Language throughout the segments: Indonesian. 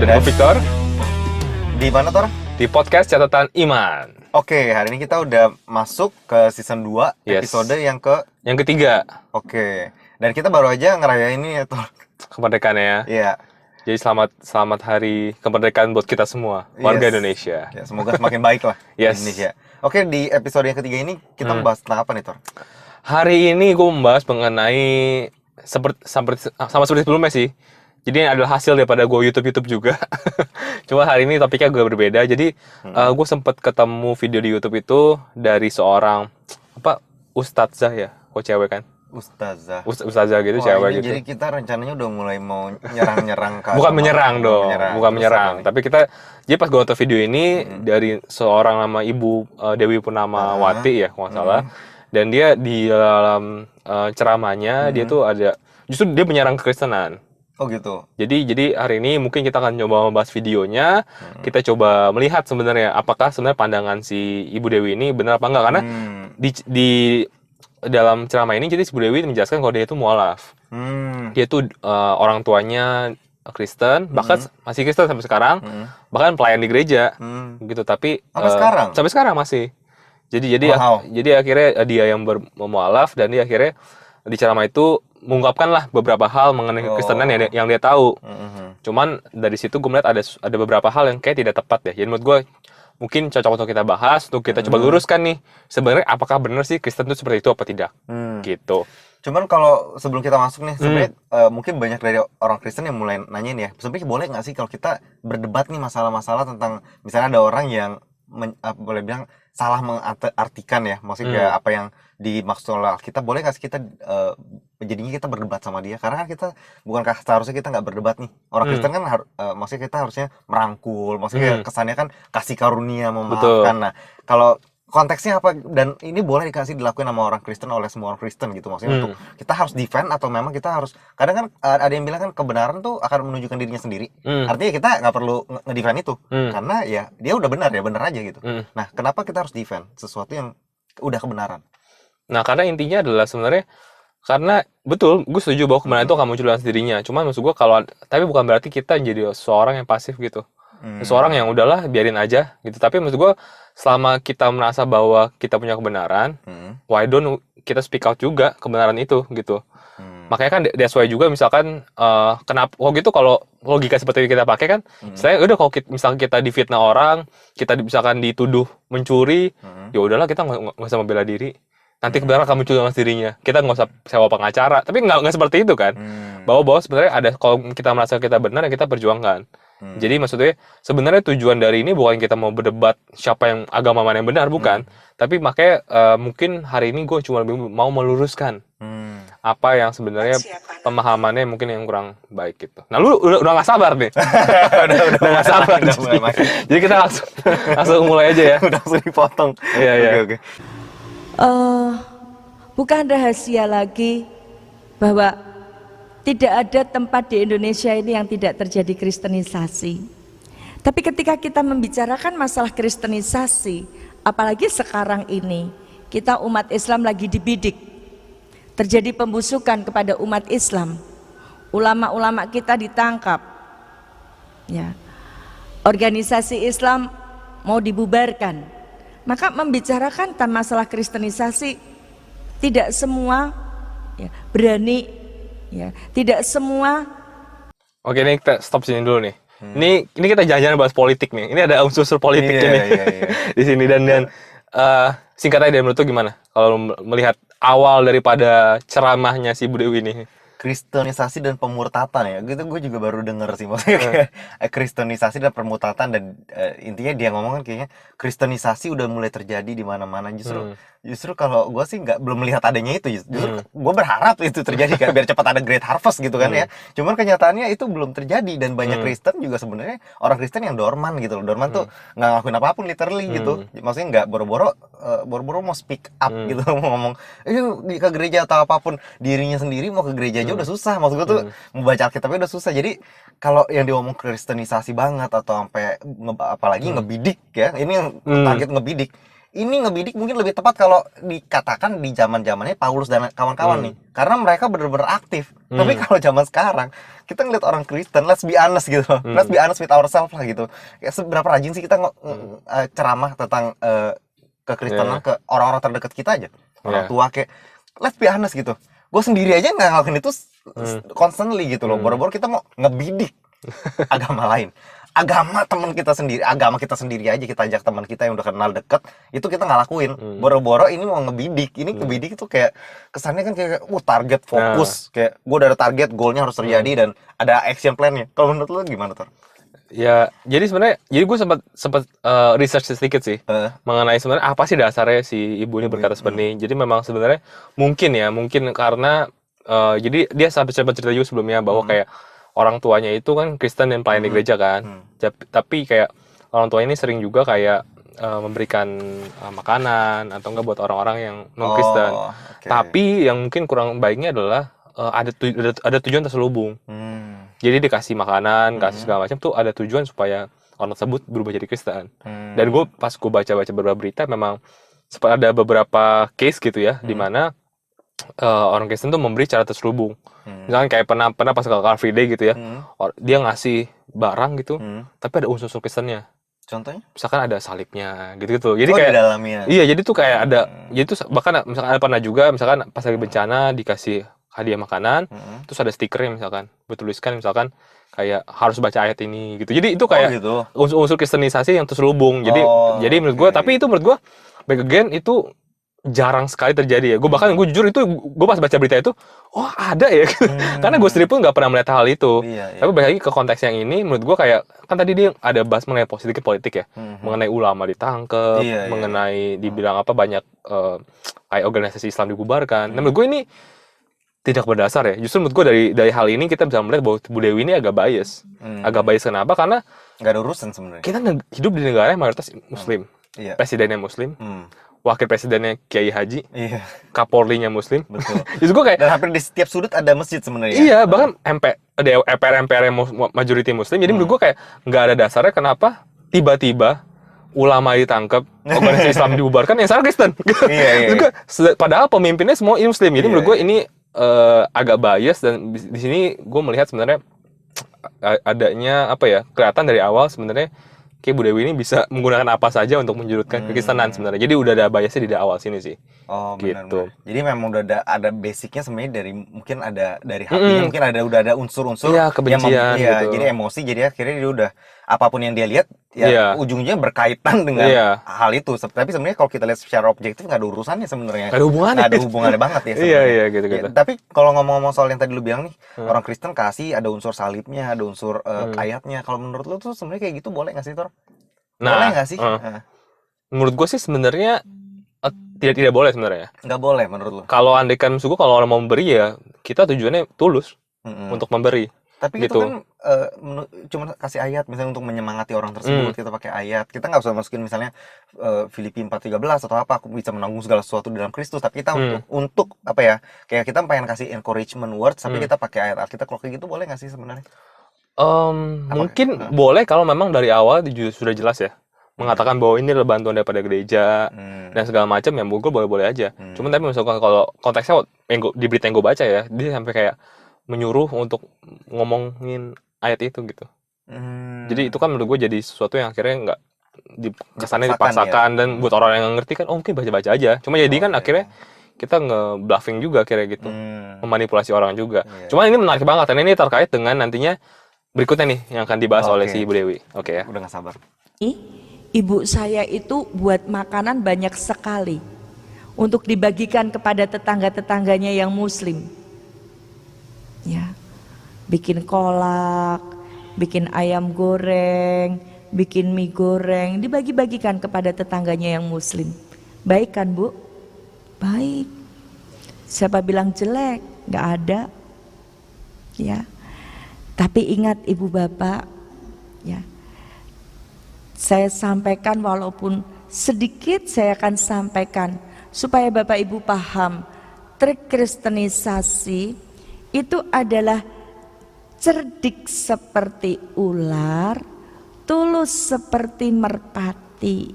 Dan gue Victor Di mana, Tor? di podcast Catatan Iman. Oke, hari ini kita udah masuk ke season 2, Yes. episode yang ke... Yang ketiga, Oke, dan kita baru aja ngerayain ini ya, Tor. kemerdekaan ya. Iya. Jadi selamat hari kemerdekaan buat kita semua, warga Yes. Indonesia. Ya, semoga semakin baik lah Yes. Indonesia. Oke, di episode yang ketiga ini kita membahas tentang apa nih, Tor? Hari ini gue membahas mengenai sama seperti sebelumnya sih. Jadi ini adalah hasil daripada gue YouTube juga. Cuma hari ini topiknya gue berbeda. Jadi gue sempat ketemu video di YouTube itu dari seorang ustazah ya, kok cewek kan? Ustazah. Ustazah gitu, Wah, cewek ini gitu. jadi kita rencananya udah mulai mau nyerang-nyerang ke Bukan menyerang dong, bukan Terus menyerang. apa nih? Tapi jadi pas gue nonton video ini dari seorang nama Ibu Dewi Purnama Wati ya, kalau nggak salah. Dan dia di dalam ceramahnya dia tuh justru dia menyerang kekristenan. Oh gitu. Jadi hari ini mungkin kita akan coba membahas videonya. Kita coba melihat sebenarnya apakah sebenarnya pandangan si Ibu Dewi ini benar apa enggak, karena di dalam ceramah ini jadi Ibu Dewi menjelaskan kalau dia itu mualaf. Dia tuh orang tuanya Kristen, bahkan masih Kristen sampai sekarang, bahkan pelayan di gereja, gitu. Tapi sampai sekarang masih. Jadi akhirnya dia yang bermualaf, dan dia akhirnya di ceramah itu mengungkapkanlah beberapa hal mengenai kekristenan yang dia tahu. Cuman dari situ gue melihat ada beberapa hal yang kayak tidak tepat ya. Jadi menurut gue mungkin cocok untuk kita bahas, untuk kita coba luruskan nih. Sebenarnya apakah benar sih Kristen itu seperti itu apa tidak? Gitu. Cuman kalau sebelum kita masuk nih, sebenarnya mungkin banyak dari orang Kristen yang mulai nanyain ya, sebenarnya boleh nggak sih kalau kita berdebat nih masalah-masalah tentang, misalnya ada orang yang boleh bilang salah mengartikan ya, maksudnya apa yang dimaksud oleh kita, boleh nggak sih kita jadinya kita berdebat sama dia? Karena kan kita bukankah seharusnya kita nggak berdebat nih? Orang Kristen kan maksudnya kita harusnya merangkul, maksudnya kesannya kan kasih karunia, memaafkan. Nah, kalau konteksnya apa, dan ini boleh dikasih dilakuin sama orang Kristen oleh semua orang Kristen gitu, maksudnya untuk kita harus defend atau memang kita harus, kadang kan ada yang bilang kan kebenaran tuh akan menunjukkan dirinya sendiri. Artinya kita nggak perlu ngedefend itu karena ya dia udah benar, ya benar aja gitu. Nah, kenapa kita harus defend sesuatu yang udah kebenaran? Nah, karena intinya adalah sebenarnya karena betul, gue setuju bahwa kebenaran itu akan muncul dengan sendirinya. Cuman maksud gue tapi bukan berarti kita jadi seorang yang pasif gitu. Seseorang yang udahlah biarin aja gitu. Tapi maksud gue selama kita merasa bahwa kita punya kebenaran, why don't kita speak out juga kebenaran itu gitu. Makanya kan that's why juga misalkan kenapa gitu, kalau logika seperti kita pakai kan, saya udah kalau misalkan kita difitnah orang, kita misalkan dituduh mencuri, ya udahlah kita nggak usah membela diri. Nanti kebenaran akan muncul dengan sendirinya. Kita nggak usah sewa pengacara. Tapi nggak seperti itu kan. Bahwa sebenarnya ada, kalau kita merasa kita benar, ya kita perjuangkan. Jadi maksudnya sebenarnya tujuan dari ini bukan kita mau berdebat siapa yang agama mana yang benar, bukan. Tapi makanya mungkin hari ini gue cuma mau meluruskan apa yang sebenarnya pemahamannya mungkin yang kurang baik gitu. Nah, lu udah nggak sabar nih. udah nggak sabar. Jadi kita langsung mulai aja ya. Udah langsung dipotong. Iya. Oke. Bukan rahasia lagi bahwa tidak ada tempat di Indonesia ini yang tidak terjadi kristenisasi. Tapi ketika kita membicarakan masalah kristenisasi, apalagi sekarang ini, kita umat Islam lagi dibidik. Terjadi pembusukan kepada umat Islam. Ulama-ulama kita ditangkap. Ya. Organisasi Islam mau dibubarkan. Maka membicarakan tentang masalah kristenisasi, tidak semua berani, tidak semua. Oke, ini kita stop sini dulu nih. Ini kita jangan bahas politik nih. Ini ada unsur politik ini di sini, dan singkat aja, menurut lu gimana kalau melihat awal daripada ceramahnya si Bu Dewi ini? Kristenisasi dan pemurtatan ya, gitu gue juga baru denger sih, maksudnya kayak kristenisasi dan pemurtatan, dan intinya dia ngomong kan kayaknya kristenisasi udah mulai terjadi di mana-mana. Justru kalau gue sih belum melihat adanya itu, justru gue berharap itu terjadi kan, biar cepat ada great harvest gitu kan ya. Cuman kenyataannya itu belum terjadi, dan banyak Kristen juga sebenarnya orang Kristen yang dorman gitu loh. Dorman tuh nggak ngelakuin apapun literally gitu, maksudnya nggak boro-boro mau speak up gitu, mau ngomong ke gereja atau apapun, dirinya sendiri mau ke gereja aja udah susah, maksud gue tuh membaca Alkitabnya udah susah. Jadi kalau yang diomong kristenisasi banget atau sampai apalagi ngebidik ya, ini yang target ngebidik, ini ngebidik mungkin lebih tepat kalau dikatakan di zaman-zamannya Paulus dan kawan-kawan nih. Karena mereka benar-benar aktif. Tapi kalau zaman sekarang, kita ngeliat orang Kristen, let's be honest gitu. Let's be honest with ourselves lah gitu. Kayak seberapa rajin sih kita ceramah tentang kekristenan ke orang-orang terdekat kita aja. Orang tua kayak, let's be honest gitu. Gue sendiri aja nggak ngelakuin itu constantly gitu loh. Boro-boro kita mau ngebidik agama lain. Agama kita sendiri aja kita ajak teman kita yang udah kenal deket, itu kita nggak lakuin. Boro-boro ini mau ngebidik. Ini ngebidik itu kayak kesannya kan kayak target fokus, kayak gue udah ada target, goalnya harus terjadi dan ada action plan-nya. Kalau menurut lo gimana, Tor? Ya, jadi sebenarnya, gue sempat research sedikit sih mengenai sebenarnya apa sih dasarnya si ibu ini berkata seperti ini. Jadi memang sebenarnya mungkin karena jadi dia sampai cerita juga sebelumnya bahwa kayak orang tuanya itu kan Kristen dan pelayan di gereja kan. Tapi kayak orang tua ini sering juga kayak memberikan makanan atau enggak buat orang-orang yang non Kristen. Tapi yang mungkin kurang baiknya adalah ada tujuan terselubung. Jadi dikasih makanan, kasih segala macam tuh ada tujuan supaya orang tersebut berubah jadi Kristen. Dan pas gue baca-baca beberapa berita memang ada beberapa case gitu ya, di mana orang Kristen tuh memberi cara terselubung. Misalkan kayak pernah pas ke Car Free Day gitu ya, dia ngasih barang gitu, tapi ada unsur Kristennya. Contohnya? Misalkan ada salibnya gitu-gitu. Jadi kayak di dalamnya. Iya, jadi tuh kayak ada, jadi tuh bahkan misalkan ada pernah juga misalkan pas lagi bencana dikasih hadiah makanan, terus ada stikernya misalkan, bertuliskan misalkan kayak harus baca ayat ini gitu. Jadi itu kayak gitu. unsur kristenisasi yang terselubung. Jadi menurut gue, tapi itu menurut gue back again itu jarang sekali terjadi ya. Gue jujur itu gue pas baca berita itu, oh ada ya. Karena gue sendiri pun nggak pernah melihat hal itu. Tapi balik lagi ke konteks yang ini, menurut gue kayak kan tadi dia ada bahas mengenai sedikit politik ya, mengenai ulama ditangkap, mengenai dibilang apa banyak kayak organisasi Islam dibubarkan. Nah menurut gue ini tidak berdasar ya. Justru menurut gue dari hal ini kita bisa melihat bahwa Bu Dewi ini agak bias. Agak bias kenapa? Karena nggak ada urusan sebenarnya. Kita hidup di negara yang mayoritas Muslim. Presidennya Muslim. Wakil presidennya Kiai Haji. Kapolrinya Muslim. Betul. Justru gue kayak dan hampir di setiap sudut ada masjid sebenarnya. Iya, bahkan MPR yang majority Muslim. Jadi menurut gue kayak nggak ada dasarnya kenapa tiba-tiba ulama ditangkap, organisasi Islam dibubarkan yang salah Kristen. Padahal pemimpinnya semua Muslim. Jadi menurut gue ini agak bias dan di sini gue melihat sebenarnya adanya apa ya, kelihatan dari awal sebenarnya kayak Bu Dewi ini bisa menggunakan apa saja untuk menjurutkan kekristenan sebenarnya. Jadi udah ada biasnya di awal sini sih. Oh, gitu. Benar. Jadi memang udah ada basicnya sebenarnya dari mungkin ada dari hatinya, mungkin udah ada unsur-unsur kebencian gitu. Jadi emosi, jadi akhirnya dia udah apapun yang dia lihat ujungnya berkaitan dengan hal itu. Tapi sebenarnya kalau kita lihat secara objektif nggak ada urusannya sebenarnya. Nggak ada hubungannya banget ya sebenarnya. Iya gitu. Tapi kalau ngomong-ngomong soal yang tadi lu bilang nih, orang Kristen kasih ada unsur salibnya, ada unsur ayatnya. Kalau menurut lu tuh sebenarnya kayak gitu boleh nggak sih, Tor? Boleh nggak sih? Menurut gue sih sebenarnya tidak boleh sebenarnya. Nggak boleh menurut lu? Kalau andaikan suku kalau orang mau memberi ya kita tujuannya tulus untuk memberi. Tapi gitu. Itu kan cuma kasih ayat misalnya untuk menyemangati orang tersebut, kita pakai ayat. Kita nggak usah masukin misalnya Filipi 4:13 atau apa, aku bisa menanggung segala sesuatu dalam Kristus. Tapi kita untuk apa ya? Kayak kita pengen kasih encouragement words, tapi kita pakai ayat Alkitab. Kalau kayak gitu boleh nggak sih sebenarnya? Mungkin boleh kalau memang dari awal sudah jelas ya. Mengatakan bahwa ini adalah bantuan daripada gereja dan segala macam, ya mungkin boleh-boleh aja. Cuman tapi misalkan kalau konteksnya di berita yang gue baca ya, dia sampai kayak menyuruh untuk ngomongin ayat itu gitu. Jadi itu kan menurut gue jadi sesuatu yang akhirnya nggak kesannya dipaksakan dan buat orang yang ngerti kan mungkin baca-baca aja. Cuma jadi kan akhirnya kita nge-bluffing juga akhirnya gitu, memanipulasi orang juga. Cuman ini menarik banget dan ini terkait dengan nantinya berikutnya nih yang akan dibahas oleh si Ibu Dewi. Oke ya. Udah nggak sabar. Ibu saya itu buat makanan banyak sekali untuk dibagikan kepada tetangga-tetangganya yang Muslim. Ya, bikin kolak, bikin ayam goreng, bikin mie goreng, dibagi-bagikan kepada tetangganya yang Muslim. Baik kan, Bu? Baik. Siapa bilang jelek? Nggak ada. Ya. Tapi ingat Ibu Bapak, ya. Saya sampaikan walaupun sedikit saya akan sampaikan supaya Bapak Ibu paham, trik kristenisasi itu adalah cerdik seperti ular, tulus seperti merpati,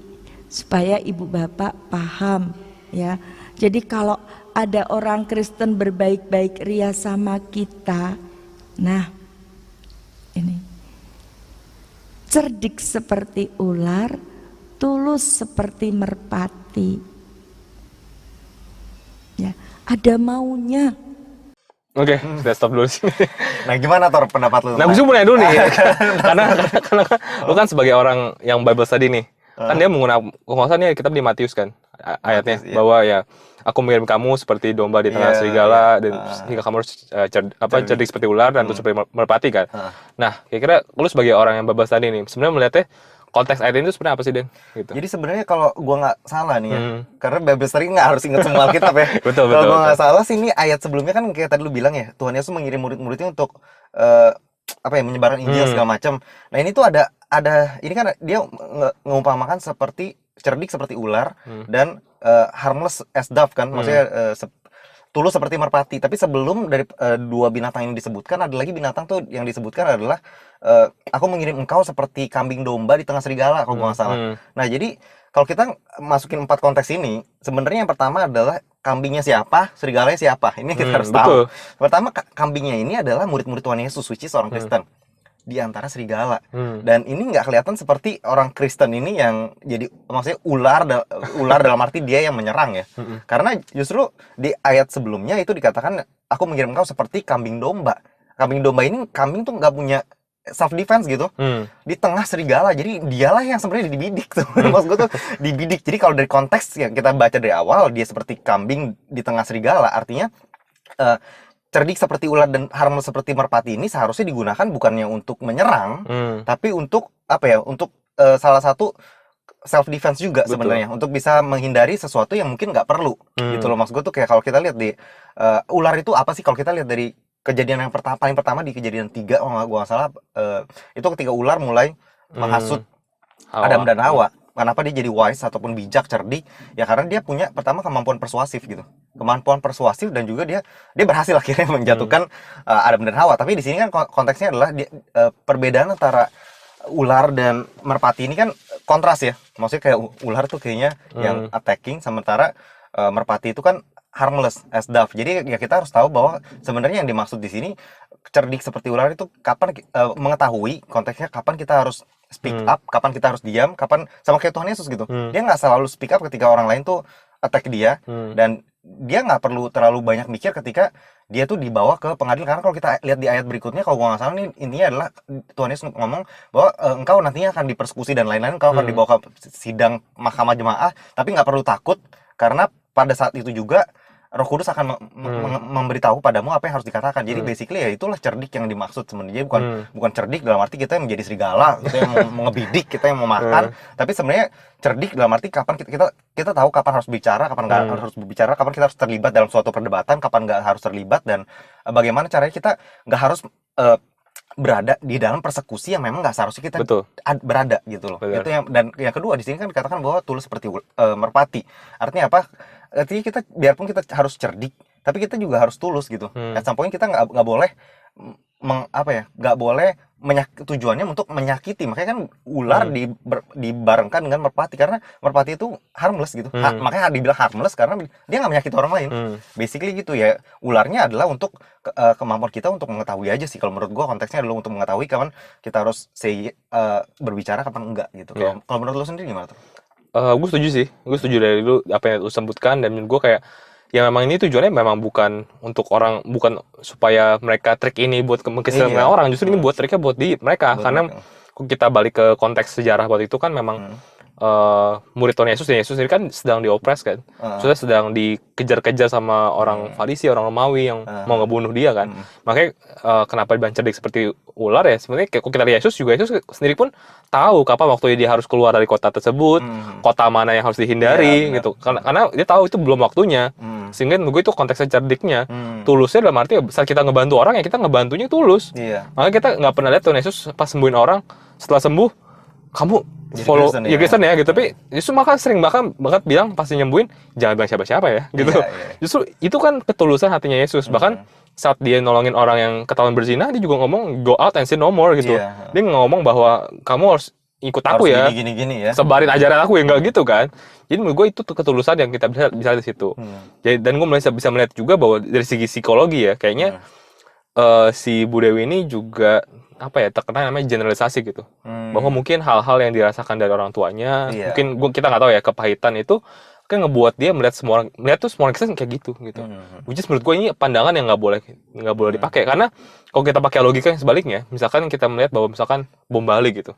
supaya ibu bapak paham ya. Jadi kalau ada orang Kristen berbaik-baik ria sama kita, nah ini cerdik seperti ular, tulus seperti merpati. Ya, ada maunya. Oke, udah stop dulu sih. Nah, gimana Tor pendapat lu? Nah, gue mau nanya dulu nih, karena lu kan sebagai orang yang Bible study nih, kan dia menggunakan, kalau nggak salah nih kitab di Matius kan, ayatnya, Matius, iya. bahwa ya, aku mengirim kamu seperti domba di tengah Iya, serigala, iya. dan hingga kamu harus cerdik seperti ular, dan terus seperti merpati kan. Nah, kira-kira lu sebagai orang yang Bible study nih, sebenarnya melihatnya, konteks ayat ini sebenarnya apa sih, Den? Gitu. Jadi sebenarnya kalau gua nggak salah nih ya, karena Bible study nggak harus ingat semua Alkitab ya. Betul, Kalau betul, gua nggak betul. salah sih ini ayat sebelumnya kan kayak tadi lu bilang ya, Tuhan Yesus mengirim murid-muridnya untuk apa ya, menyebarkan Injil segala macam. Nah ini tuh ada ini kan dia mengumpamakan seperti cerdik seperti ular dan harmless as dove kan, maksudnya tulus seperti merpati. Tapi sebelum dari dua binatang ini disebutkan, ada lagi binatang tuh yang disebutkan adalah aku mengirim engkau seperti kambing domba di tengah serigala, kalau gua nggak salah. Nah jadi kalau kita masukin 4 konteks ini, sebenarnya yang pertama adalah kambingnya siapa, serigalanya siapa. Ini kita harus tahu. Pertama kambingnya ini adalah murid-murid Tuhan Yesus, which is orang Kristen di antara serigala. Dan ini nggak kelihatan seperti orang Kristen ini yang jadi, maksudnya ular dalam arti dia yang menyerang ya. Karena justru di ayat sebelumnya itu dikatakan aku mengirim engkau seperti kambing domba. Kambing domba ini, kambing tuh nggak punya self defense gitu di tengah serigala, jadi dialah yang sebenarnya dibidik tuh. Maksud gue tuh dibidik. Jadi kalau dari konteks yang kita baca dari awal, dia seperti kambing di tengah serigala, artinya cerdik seperti ular dan harmless seperti merpati ini seharusnya digunakan bukannya untuk menyerang, tapi untuk apa ya, untuk salah satu self defense juga sebenarnya, untuk bisa menghindari sesuatu yang mungkin nggak perlu gitu loh. Maksud gue tuh kayak kalau kita lihat di ular itu apa sih, kalau kita lihat dari kejadian yang paling pertama di kejadian 3, oh gua nggak salah, itu ketika ular mulai menghasut Adam dan Hawa. Kenapa dia jadi wise ataupun bijak, cerdik? Ya karena dia punya pertama kemampuan persuasif gitu, kemampuan persuasif, dan juga dia berhasil akhirnya menjatuhkan Adam dan Hawa. Tapi di sini kan konteksnya adalah perbedaan antara ular dan merpati ini kan kontras ya. Maksudnya kayak ular tuh kayaknya yang attacking, sementara merpati itu kan harmless as dove. Jadi ya kita harus tahu bahwa sebenarnya yang dimaksud di sini cerdik seperti ular itu kapan mengetahui konteksnya, kapan kita harus speak up, kapan kita harus diam, kapan, sama kayak Tuhan Yesus gitu. Dia nggak selalu speak up ketika orang lain tuh attack dia, dan dia nggak perlu terlalu banyak mikir ketika dia tuh dibawa ke pengadilan. Karena kalau kita lihat di ayat berikutnya, kalau gua nggak salah nih, intinya adalah Tuhan Yesus ngomong bahwa engkau nantinya akan dipersekusi dan lain-lain, engkau akan dibawa ke sidang mahkamah jemaah, tapi nggak perlu takut, karena pada saat itu juga Roh Kudus akan memberitahu padamu apa yang harus dikatakan. Jadi basically ya itulah cerdik yang dimaksud sebenarnya. Bukan cerdik dalam arti kita yang menjadi serigala, kita yang mau ngebidik, kita yang mau makan. Tapi sebenarnya cerdik dalam arti kapan kita tahu kapan harus bicara, kapan nggak harus berbicara, kapan kita harus terlibat dalam suatu perdebatan, kapan nggak harus terlibat, dan bagaimana caranya kita nggak harus berada di dalam persekusi yang memang nggak seharusnya kita berada gitu loh. Itu dan yang kedua di sini kan dikatakan bahwa tulus seperti merpati. Artinya apa? Artinya kita biarpun kita harus cerdik, tapi kita juga harus tulus gitu. At some point kita nggak boleh nggak boleh tujuannya untuk menyakiti. Makanya kan ular dibarengkan dengan merpati, karena merpati itu harmless gitu. Makanya dibilang harmless karena dia nggak menyakiti orang lain. Basically gitu ya. Ularnya adalah untuk kemampuan kita untuk mengetahui aja sih. Kalau menurut gua konteksnya adalah untuk mengetahui kapan kita harus berbicara, kapan enggak gitu. Kalau menurut lo sendiri gimana tuh? Gue setuju sih, gue setuju dari lu apa yang lu sebutkan, dan gue kayak ya memang ini tujuannya memang bukan untuk orang, bukan supaya mereka trik ini buat mengkhianati orang, justru ini buat triknya buat mereka, karena kita balik ke konteks sejarah waktu itu kan memang murid Tuhan Yesus, dan Yesus ini kan sedang diopres kan, sudah sedang dikejar-kejar sama orang Farisi, orang Romawi yang mau ngebunuh dia kan. Makanya kenapa dibilang cerdik seperti ular ya, sebenarnya kalau kita lihat Yesus sendiri pun tahu kapan waktu dia harus keluar dari kota tersebut, kota mana yang harus dihindari gitu, karena dia tahu itu belum waktunya. Sehingga menurut gue itu konteksnya cerdiknya. Tulusnya dalam arti saat kita ngebantu orang ya kita ngebantunya tulus. Makanya kita nggak pernah lihat Tuhan Yesus pas sembuhin orang, setelah sembuh kamu follow ya Kristen ya gitu, tapi justru maka sering bahkan bilang pasti nyembuhin jangan bilang siapa-siapa ya gitu. Justru itu kan ketulusan hatinya Yesus. Bahkan saat dia nolongin orang yang ketahuan berzina, dia juga ngomong go out and sin no more gitu. Dia ngomong bahwa kamu harus ikut Harus aku ya, gini ya. sebarin ajaran aku ya, nggak gitu kan. Jadi menurut gue itu tuh ketulusan yang kita bisa di situ. Jadi dan gue bisa melihat juga bahwa dari segi psikologi ya kayaknya si Bu Dewi ini juga apa ya, terkenal namanya generalisasi gitu. Bahwa mungkin hal-hal yang dirasakan dari orang tuanya, Iya. mungkin kita nggak tahu ya, kepahitan itu kan ngebuat dia melihat tuh semua orang Kristen kayak gitu. Which is menurut gue ini pandangan yang nggak boleh dipakai, karena kalau kita pakai logika yang sebaliknya, misalkan kita melihat bahwa misalkan bom Bali gitu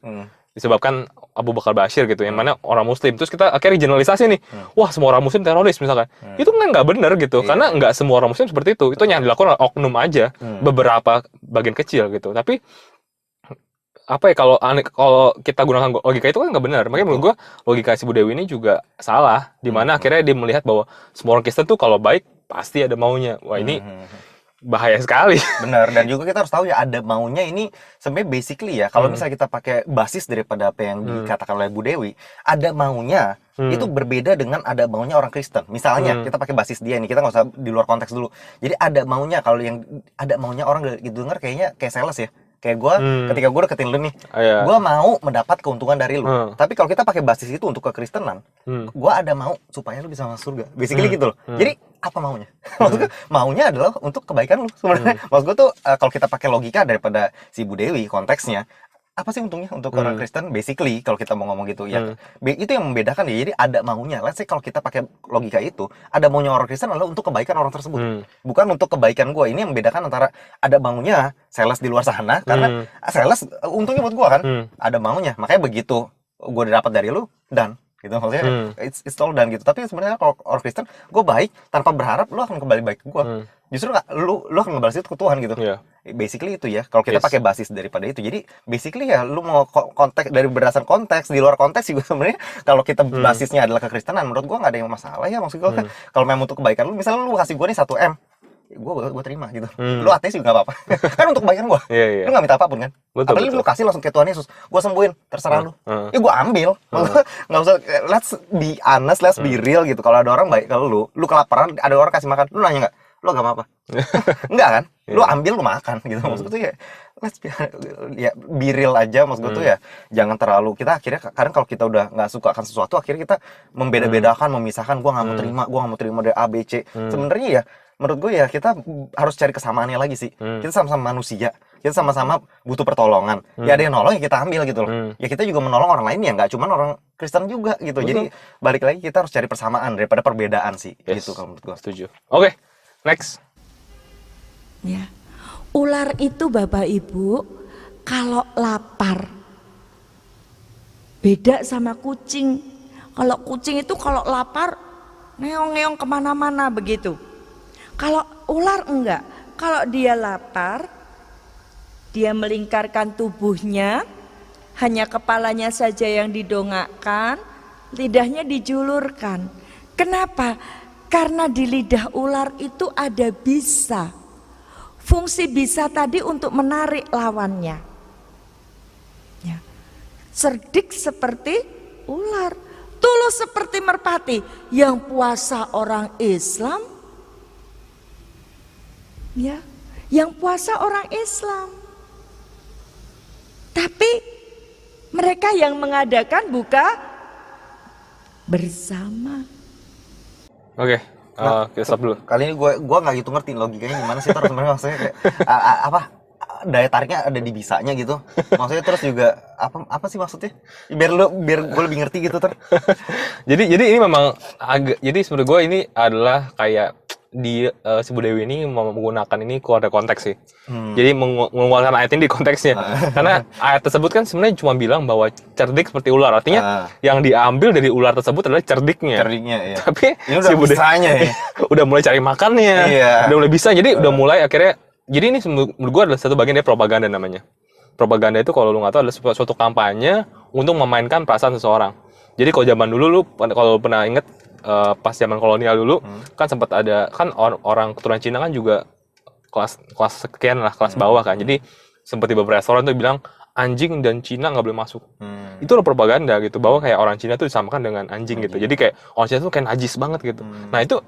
disebabkan Abu Bakar Bashir gitu, yang mana orang Muslim, terus kita akhirnya generalisasi nih, wah semua orang Muslim teroris misalkan, itu kan nggak benar gitu, karena nggak semua orang Muslim seperti itu yang dilakukan oleh oknum aja, beberapa bagian kecil gitu. Tapi apa ya, kalau kita gunakan logika itu kan nggak benar. Makanya menurut gua logika si Bu Dewi ini juga salah, dimana akhirnya dia melihat bahwa semua orang Kristen tuh kalau baik pasti ada maunya. Wah ini bahaya sekali. Benar, dan juga kita harus tahu ya ada maunya ini sebenarnya basically ya, kalau misalnya kita pakai basis daripada apa yang dikatakan oleh Bu Dewi, ada maunya itu berbeda dengan ada maunya orang Kristen. Misalnya kita pakai basis dia nih, kita nggak usah di luar konteks dulu. Jadi ada maunya, kalau yang ada maunya orang gitu denger kayaknya kayak sales ya. Kayak gue, ketika gue deketin lu nih, gue mau mendapat keuntungan dari lu. Tapi kalau kita pakai basis itu untuk kekristenan, gue ada mau supaya lu bisa masuk surga. Basically gitu loh. Jadi apa maunya? Maksud gue, maunya adalah untuk kebaikan lu sebenarnya. Maksud gue tuh kalau kita pakai logika daripada si Bu Dewi konteksnya, apa sih untungnya untuk orang Kristen? Basically kalau kita mau ngomong gitu ya, itu yang membedakan ya. Jadi ada maunya. Let's say kalau kita pakai logika itu, ada maunya orang Kristen adalah untuk kebaikan orang tersebut, bukan untuk kebaikan gue. Ini yang membedakan antara ada maunya sales di luar sana, karena sales untungnya buat gue kan, ada maunya. Makanya begitu gue dapat dari lu, dan gitu maksudnya it's all done gitu. Tapi sebenarnya kalau orang Kristen, gue baik tanpa berharap lu akan kembali baik ke gue. Justru lu akan ngebales itu ke Tuhan gitu. Basically itu ya, kalau kita pakai basis daripada itu. Jadi basically ya, lu mau konteks dari berdasarkan konteks, di luar konteks juga sebenarnya kalau kita basisnya adalah kekristenan, menurut gua nggak ada yang masalah ya. Maksud gua kalau memang untuk kebaikan lu, misalnya lu kasih gua nih 1 M, gua terima gitu. Lu ateis juga nggak apa-apa. Kan untuk kebaikan gua. Lu nggak minta apapun kan. Apalagi lu kasih langsung ke Tuhan Yesus, gua sembuhin, terserah lu. Ya gua ambil. Nggak usah, let's be honest, let's be real gitu. Kalau ada orang baik ke lu kelaparan, ada orang kasih makan, lu nanya nggak? Lu agak apa? Enggak kan? Lu ambil, lu makan gitu. Maksud gue tuh ya, let's be real aja. Maksud gue tuh ya, jangan terlalu, kita akhirnya kadang kalau kita udah nggak suka akan sesuatu, akhirnya kita membeda-bedakan, memisahkan. Gua nggak mau terima dari A, B, C. Sebenarnya ya, menurut gue ya, kita harus cari kesamaannya lagi sih. Kita sama-sama manusia, kita sama-sama butuh pertolongan. Ya ada yang nolong ya kita ambil gitu loh. Ya kita juga menolong orang lain ya, nggak cuma orang Kristen juga gitu. Jadi balik lagi, kita harus cari persamaan daripada perbedaan sih. Gitu kalau menurut gue. Setuju. Oke. Next. Ya, ular itu Bapak Ibu kalau lapar beda sama kucing. Kalau kucing itu kalau lapar ngeong-ngeong kemana-mana begitu. Kalau ular enggak. Kalau dia lapar, dia melingkarkan tubuhnya, hanya kepalanya saja yang didongakkan, lidahnya dijulurkan. Kenapa? Karena di lidah ular itu ada bisa. Fungsi bisa tadi untuk menarik lawannya. Ya. Cerdik seperti ular, tulus seperti merpati. Yang puasa orang Islam, ya, yang puasa orang Islam. Tapi mereka yang mengadakan buka bersama. Oke, kita stop dulu. Kali ini gue nggak gitu ngerti logikanya gimana sih, terus sebenarnya maksudnya kayak apa daya tariknya ada di bisanya gitu. Maksudnya terus juga apa sih maksudnya? Biar gue lebih ngerti gitu ter. Jadi ini memang jadi sebenarnya gue ini adalah kayak si Bu Dewi ini menggunakan ini keluar dari konteks sih. Jadi mengeluarkan ayat ini di konteksnya. Karena ayat tersebut kan sebenarnya cuma bilang bahwa cerdik seperti ular. Artinya yang diambil dari ular tersebut adalah cerdiknya. Ya. Tapi ini udah bisanya ya. Udah mulai cari makannya. Udah mulai bisa. Jadi udah mulai akhirnya. Jadi ini menurut gue adalah satu bagian dari propaganda namanya. Propaganda itu kalau lu nggak tahu adalah suatu kampanye untuk memainkan perasaan seseorang. Jadi kalau zaman dulu kalau pernah inget pas zaman kolonial dulu kan sempat ada kan orang keturunan Cina kan juga kelas sekian lah, kelas bawah kan. Jadi sempat di beberapa restoran tuh bilang anjing dan Cina nggak boleh masuk. Itu udah propaganda gitu, bahwa kayak orang Cina tuh disamakan dengan anjing gitu. Jadi kayak orang Cina tuh kayak najis banget gitu. Nah itu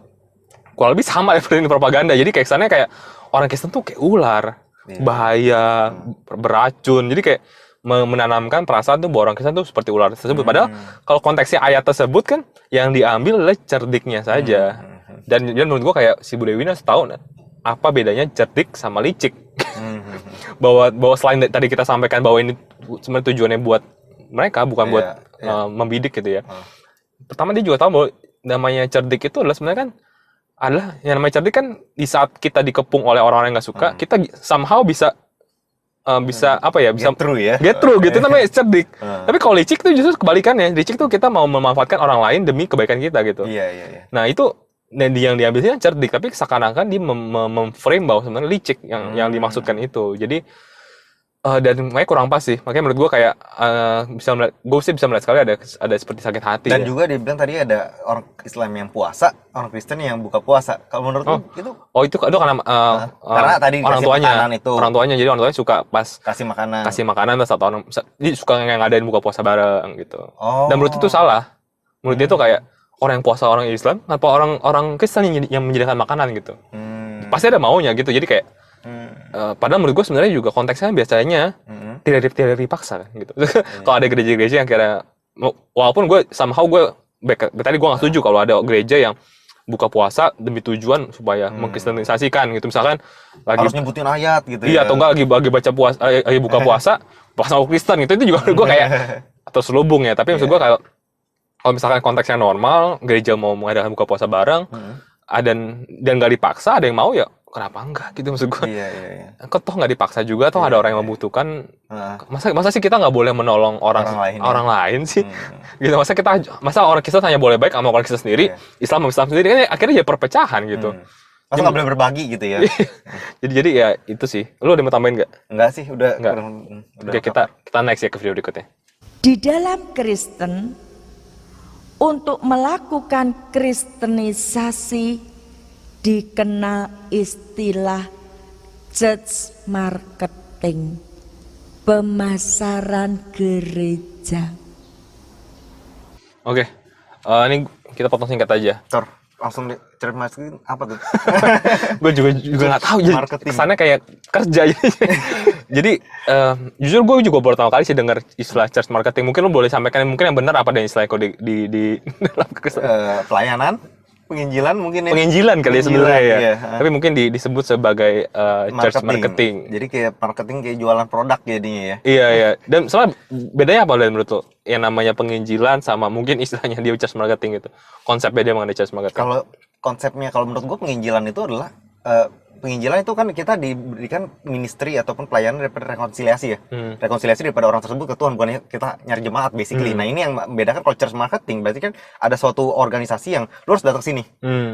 kurang lebih sama seperti propaganda. Jadi kayak kesannya kayak orang Kristen tuh kayak ular, bahaya, beracun. Jadi kayak menanamkan perasaan tuh bahwa orang Kristen tuh seperti ular tersebut. Padahal kalau konteksnya ayat tersebut kan yang diambil adalah cerdiknya saja. Dan menurut gua kayak si Bu Dewi harus tahu apa bedanya cerdik sama licik. bahwa selain tadi kita sampaikan bahwa ini sebenarnya tujuannya buat mereka, bukan buat membidik gitu ya. Pertama dia juga tahu bahwa namanya cerdik itu adalah sebenarnya kan adalah yang namanya cerdik kan di saat kita dikepung oleh orang-orang yang nggak suka, kita somehow bisa apa ya, bisa get through gitu, namanya cerdik. Tapi kalau licik tuh justru kebalikannya. Licik tuh kita mau memanfaatkan orang lain demi kebaikan kita gitu. Nah itu yang diambilnya cerdik, tapi seakan-akan dia memframe bahwa sebenarnya licik yang dimaksudkan itu. Jadi dan makanya kurang pas sih. Makanya menurut gue kayak gue bisa melihat sekali ada seperti sakit hati. Dan juga dia bilang tadi ada orang Islam yang puasa, orang Kristen yang buka puasa. Kalau menurut lu itu? Itu karena tadi orang tuanya, jadi orang tuanya suka pas kasih makanan terus atau orang dia suka ngadain buka puasa bareng gitu. Dan menurut itu salah. Menurut dia tuh kayak orang yang puasa orang Islam apa orang Kristen yang menyediakan makanan gitu. Pasti ada maunya gitu. Jadi kayak padahal menurut gue sebenarnya juga konteksnya biasanya tidak dipaksa kan, gitu. Kalau ada gereja-gereja yang kira walaupun gue somehow tadi gue nggak setuju kalau ada gereja yang buka puasa demi tujuan supaya mengkristenisasikan gitu, misalkan lagi harus nyebutin ayat gitu ya. Atau enggak lagi baca puasa, buka puasa sama Kristen gitu, itu juga gue kayak atau selubung ya. Tapi maksud gue kalau misalkan konteksnya normal, gereja mau mengadakan buka puasa bareng dan nggak dipaksa, ada yang mau ya kenapa enggak gitu, maksud gue. Kok toh nggak dipaksa juga, toh ada orang yang membutuhkan. Masa sih kita nggak boleh menolong orang lain sih gitu. Masa orang Kristen hanya boleh baik sama orang Kristen sendiri, Islam sendiri, kan akhirnya jadi perpecahan gitu. Masa nggak boleh berbagi gitu ya. jadi ya itu sih. Lu ada mau tambahin nggak? Enggak sih, udah. Oke, kita next ya ke video berikutnya. Di dalam Kristen, untuk melakukan kristenisasi dikenal istilah church marketing, pemasaran gereja. Oke, ini kita potong singkat aja. Langsung church marketing apa tuh? Gue juga nggak tahu. Jadi kesannya kayak kerja. Jadi jujur gue juga baru pertama kali sih dengar istilah church marketing. Mungkin lo boleh sampaikan mungkin yang benar apa dan istilahnya kalau di dalam pelayanan. Penginjilan mungkin ya. Penginjilan kali ya sebenarnya ya. Tapi mungkin disebut sebagai church marketing. Jadi kayak marketing kayak jualan produk jadinya ya. Iya. Dan soalnya bedanya apa menurut lo? Yang namanya penginjilan sama mungkin istilahnya dia church marketing gitu. Konsepnya dia mengenai church marketing. Kalau menurut gua penginjilan itu adalah penginjilan itu kan kita diberikan ministry ataupun pelayanan daripada rekonsiliasi ya. Rekonsiliasi daripada orang tersebut ke Tuhan, bukannya kita nyari jemaat basically. Nah ini yang membedakan kalau church marketing, berarti kan ada suatu organisasi yang lu harus datang sini.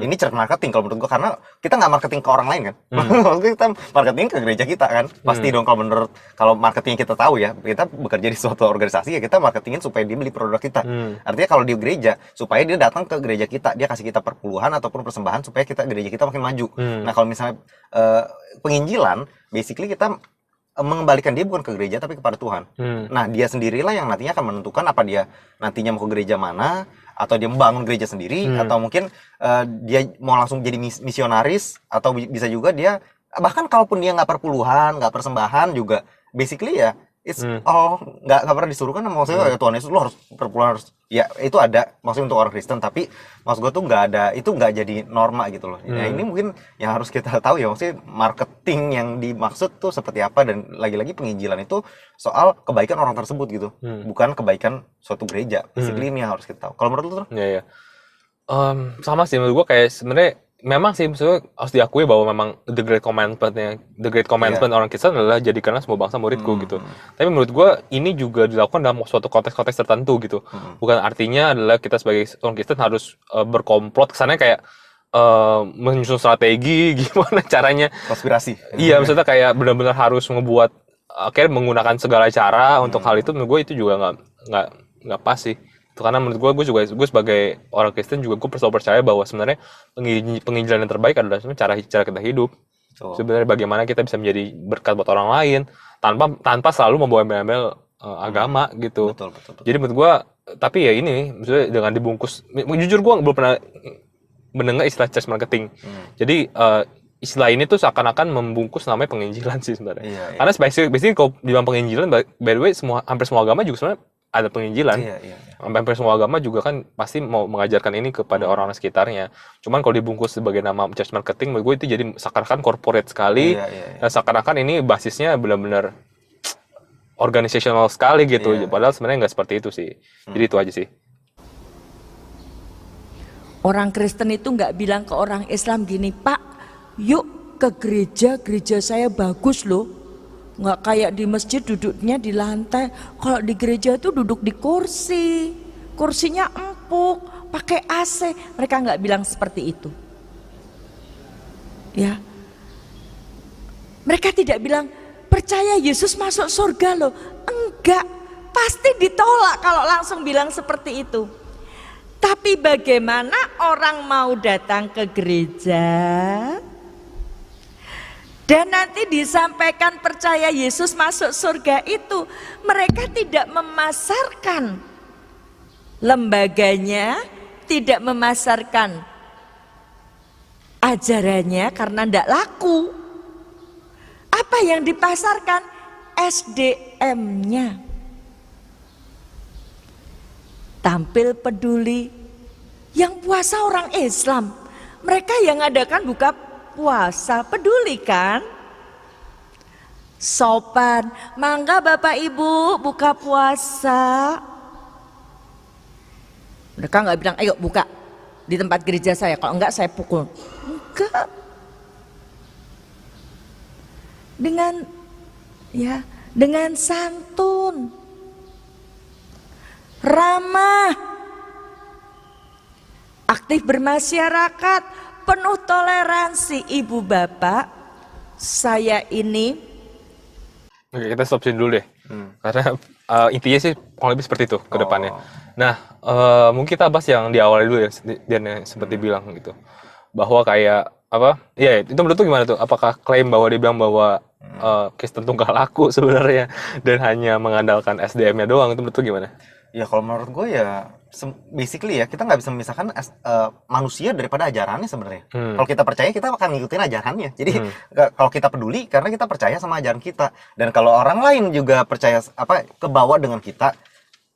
Ini church marketing kalau menurut gua, karena kita nggak marketing ke orang lain kan. Maksudnya kita marketing ke gereja kita kan. Pasti dong kalau marketing kita tahu ya, kita bekerja di suatu organisasi ya kita marketingin supaya dia beli produk kita. Artinya kalau di gereja, supaya dia datang ke gereja kita, dia kasih kita perpuluhan ataupun persembahan supaya gereja kita makin maju. Nah kalau misalnya penginjilan, basically kita mengembalikan dia bukan ke gereja tapi kepada Tuhan. Nah dia sendirilah yang nantinya akan menentukan apa dia nantinya mau ke gereja mana, atau dia membangun gereja sendiri, atau mungkin dia mau langsung jadi misionaris, atau bisa juga dia bahkan kalaupun dia nggak perpuluhan, nggak persembahan juga, basically ya it's all nggak pernah disuruh kan, maksudnya Tuhan Yesus lo harus perpuluhan, harus ya itu ada maksudnya untuk orang Kristen, tapi maksud gue tuh nggak ada, itu nggak jadi norma gitu loh. Nah ini mungkin yang harus kita tahu ya, maksudnya marketing yang dimaksud tuh seperti apa, dan lagi-lagi penginjilan itu soal kebaikan orang tersebut gitu, bukan kebaikan suatu gereja. Basically ini yang harus kita tahu. Kalau menurut lu tuh? Iya. Sama sih menurut gue, kayak sebenarnya memang sih maksudnya harus diakui bahwa memang the great commandment orang Kristen adalah jadikanlah semua bangsa muridku gitu. Tapi menurut gue ini juga dilakukan dalam suatu konteks tertentu gitu. Bukan artinya adalah kita sebagai orang Kristen harus berkomplot, kesannya kayak menyusun strategi gimana caranya konspirasi. Iya, maksudnya kayak benar-benar harus ngebuat akhirnya menggunakan segala cara untuk hal itu. Menurut gue itu juga nggak pas sih. Karena menurut gue sebagai orang Kristen juga gue selalu percaya bahwa sebenarnya penginjilan yang terbaik adalah sebenarnya cara kita hidup. Sebenarnya bagaimana kita bisa menjadi berkat buat orang lain tanpa selalu membawa embel-embel agama gitu. Betul. Jadi menurut gue, tapi ya ini maksudnya dengan dibungkus, jujur gue belum pernah mendengar istilah church marketing. Jadi istilah ini tuh seakan-akan membungkus namanya penginjilan sih sebenarnya. Iya, iya. Karena basically kalau bilang penginjilan, by the way, hampir semua agama juga sebenarnya ada penginjilan. Iya, iya, iya. Hampir semua agama juga kan pasti mau mengajarkan ini kepada orang-orang sekitarnya. Cuman kalau dibungkus sebagai nama church marketing, menurut gue itu jadi seakan-akan corporate sekali. Iya, iya, iya. Dan seakan-akan ini basisnya benar-benar organisasional sekali gitu. Iya. Padahal sebenarnya nggak seperti itu sih. Jadi itu aja sih. Orang Kristen itu nggak bilang ke orang Islam gini, Pak, yuk ke gereja, gereja saya bagus loh. Nggak kayak di masjid duduknya di lantai. Kalau di gereja itu duduk di kursi, kursinya empuk, pakai AC. Mereka nggak bilang seperti itu. Ya, mereka tidak bilang percaya Yesus masuk surga loh. Enggak, pasti ditolak kalau langsung bilang seperti itu. Tapi bagaimana orang mau datang ke gereja dan nanti disampaikan percaya Yesus masuk surga itu, mereka tidak memasarkan lembaganya, tidak memasarkan ajarannya karena tidak laku. Apa yang dipasarkan? SDM-nya. Tampil peduli. Yang puasa orang Islam, mereka yang adakan buka puasa, peduli kan? Sopan, mangga Bapak Ibu buka puasa. Mereka nggak bilang ayo buka di tempat gereja saya, kalau enggak saya pukul. Enggak. Dengan santun, ramah, aktif bermasyarakat, penuh toleransi. Ibu bapak, saya ini. Oke, kita stop sini dulu deh. Karena intinya sih kurang lebih seperti itu ke depannya. Nah, mungkin kita bahas yang di awal dulu ya, Dian, yang seperti bilang gitu. Bahwa kayak apa? Ya, itu menurut tuh gimana tuh? Apakah klaim bahwa dia bilang bahwa Kristen tunggal laku sebenarnya dan hanya mengandalkan SDM-nya doang, itu menurut tuh gimana? Ya kalau menurut gue ya basically ya kita nggak bisa memisahkan manusia daripada ajarannya sebenarnya. Kalau kita percaya kita akan ngikutin ajarannya. Jadi kalau kita peduli karena kita percaya sama ajaran kita. Dan kalau orang lain juga percaya kebawa dengan kita,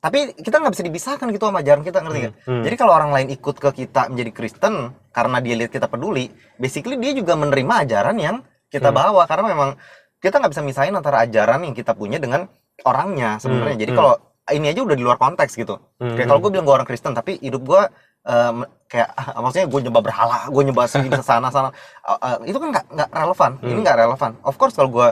tapi kita nggak bisa dipisahkan gitu sama ajaran kita, ngerti gak? Jadi kalau orang lain ikut ke kita menjadi Kristen karena dia lihat kita peduli, basically dia juga menerima ajaran yang kita bawa karena memang kita nggak bisa misahin antara ajaran yang kita punya dengan orangnya sebenarnya. Jadi kalau ini aja udah di luar konteks gitu. Kayak kalau gue bilang gue orang Kristen tapi hidup gue kayak maksudnya gue nyembah berhala, gue nyembah sini sana, itu kan nggak relevan. Ini nggak relevan. Of course kalau gue